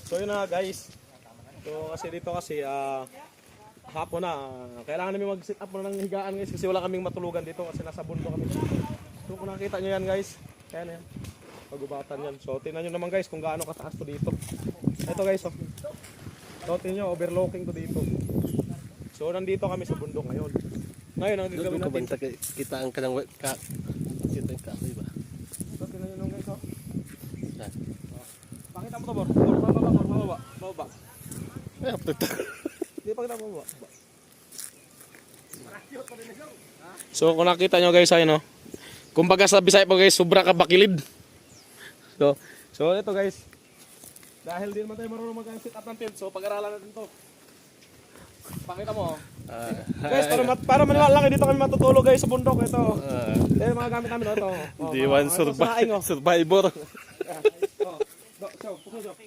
So yun na guys. So kasi dito kasi hapon na. Kailangan namin mag-set up muna ng higaan guys kasi wala kaming matulugan dito kasi nasa bundok kami. So kung nakita nyo yan guys, ayan yan. Pagubatan yan. So tingnan nyo naman guys kung gaano kataas to dito. Ito guys oh. So tingnan nyo, overlooking to dito. So nandito kami sa bundok ngayon. Ngayon ang gagawin natin. Kita ang kanang kita ang kahoy ba? So tingnan nyo naman guys oh. Yan. Pakita mo to bor. Bababa. Bababa. Ay, apto. Hindi pakita mo ba? So kung nakita nyo guys ayun oh. Kumbaga sa Bisaya po guys, sobra ka bakilid. So ito guys. Dahil di naman tayo marunong mag-set up ng tent, so pag-aralan natin to. Pakita mo. Guys, para maniwala lang dito kami matutulog guys sa bundok ito. Dahil mga gamit namin ito. Di one survivor.